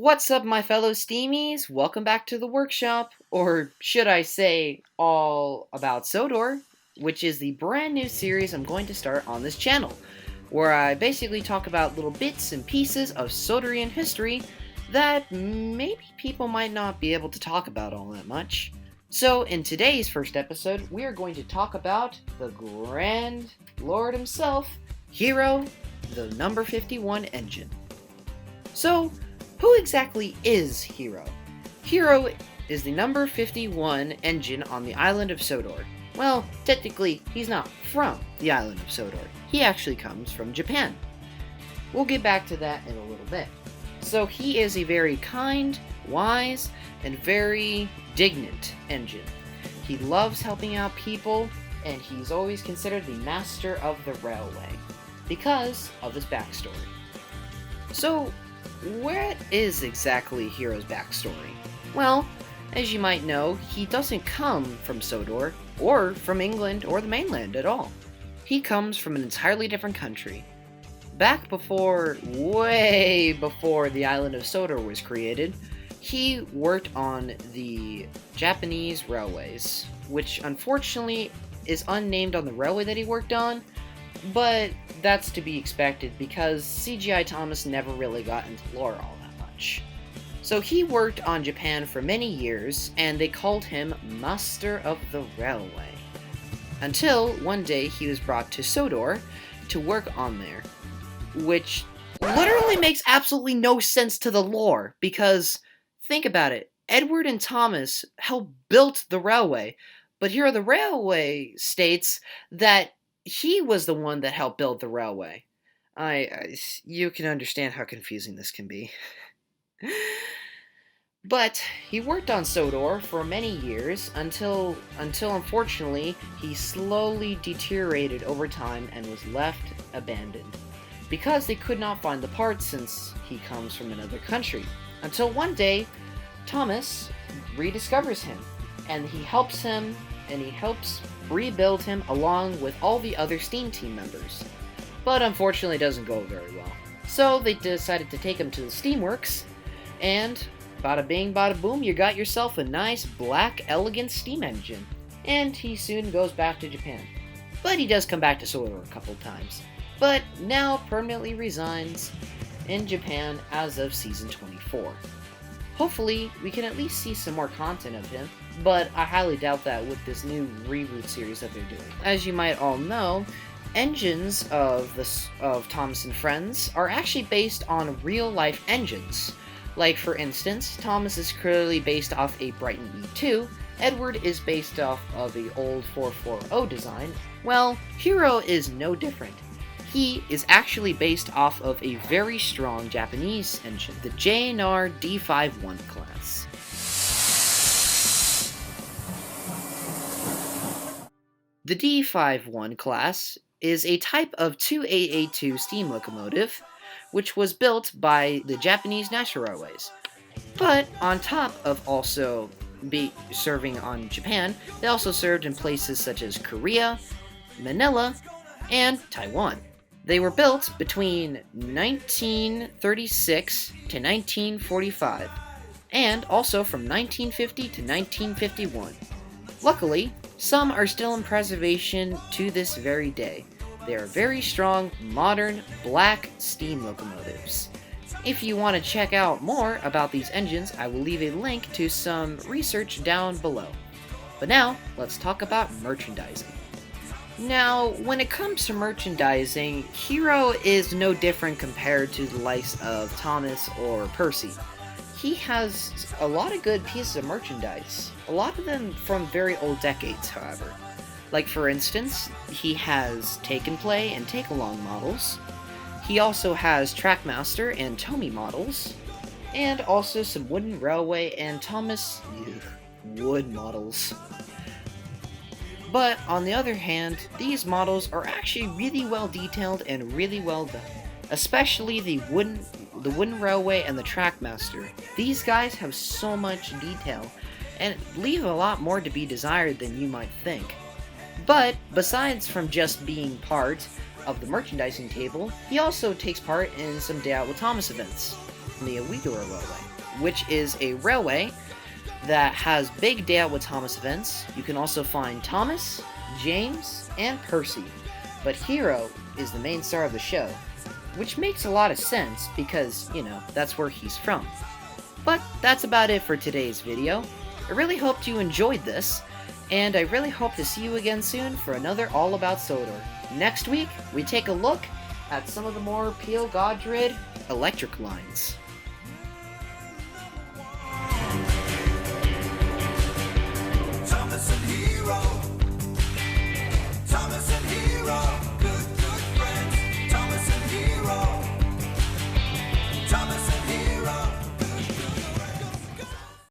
What's up, my fellow Steamies? Welcome back to the workshop, or should I say, All About Sodor, which is the brand new series I'm going to start on this channel, where I basically talk about little bits and pieces of Sodorian history that maybe people might not be able to talk about all that much. So, in today's first episode, we are going to talk about the Grand Lord himself, Hiro, the number 51 engine. So, who exactly is Hiro? Hiro is the number 51 engine on the island of Sodor. Well, technically, he's not from the island of Sodor. He actually comes from Japan. We'll get back to that in a little bit. So he is a very kind, wise, and very dignant engine. He loves helping out people, and he's always considered the master of the railway because of his backstory. So, what is exactly Hiro's backstory? Well, as you might know, he doesn't come from Sodor, or from England or the mainland at all. He comes from an entirely different country. Back before, way before the island of Sodor was created, he worked on the Japanese railways, which unfortunately is unnamed on the railway that he worked on, but that's to be expected because CGI Thomas never really got into lore all that much. So he worked on Japan for many years, and they called him Master of the Railway. Until one day he was brought to Sodor to work on there, which literally makes absolutely no sense to the lore, because think about it, Edward and Thomas helped build the railway, but here the railway states that he was the one that helped build the railway. You can understand how confusing this can be. But he worked on Sodor for many years until unfortunately he slowly deteriorated over time and was left abandoned because they could not find the parts since he comes from another country. Until one day, Thomas rediscovers him, and he helps rebuild him along with all the other Steam team members. But unfortunately it doesn't go very well. So they decided to take him to the Steamworks, and bada bing bada boom, you got yourself a nice black elegant steam engine. And he soon goes back to Japan. But he does come back to Sodor a couple times. But now permanently resigns in Japan as of season 24. Hopefully, we can at least see some more content of him, but I highly doubt that with this new reboot series that they're doing. As you might all know, engines of Thomas and Friends are actually based on real-life engines. Like, for instance, Thomas is clearly based off a Brighton E2, Edward is based off of the old 440 design. Well, Hiro is no different. He is actually based off of a very strong Japanese engine, the JNR D51 class. The D51 class is a type of 2882 steam locomotive, which was built by the Japanese National Railways. But on top of also serving on Japan, they also served in places such as Korea, Manila, and Taiwan. They were built between 1936 to 1945, and also from 1950 to 1951. Luckily, some are still in preservation to this very day. They are very strong, modern, black steam locomotives. If you want to check out more about these engines, I will leave a link to some research down below. But now, let's talk about merchandising. Now, when it comes to merchandising, Hiro is no different compared to the likes of Thomas or Percy. He has a lot of good pieces of merchandise, a lot of them from very old decades, however. Like, for instance, he has Take and Play and Take Along models. He also has Trackmaster and Tomy models, and also some Wooden Railway and Thomas Wood models. But on the other hand, these models are actually really well detailed and really well done. Especially the wooden railway and the Trackmaster. These guys have so much detail and leave a lot more to be desired than you might think. But besides from just being part of the merchandising table, he also takes part in some Day Out with Thomas events in the Uyghur Railway. which is a railway that has big Day Out with Thomas events. You can also find Thomas, James, and Percy, but Hiro is the main star of the show, which makes a lot of sense because, that's where he's from. But that's about it for today's video. I really hoped you enjoyed this, and I really hope to see you again soon for another All About Sodor. Next week, we take a look at some of the more Peel Godred electric lines.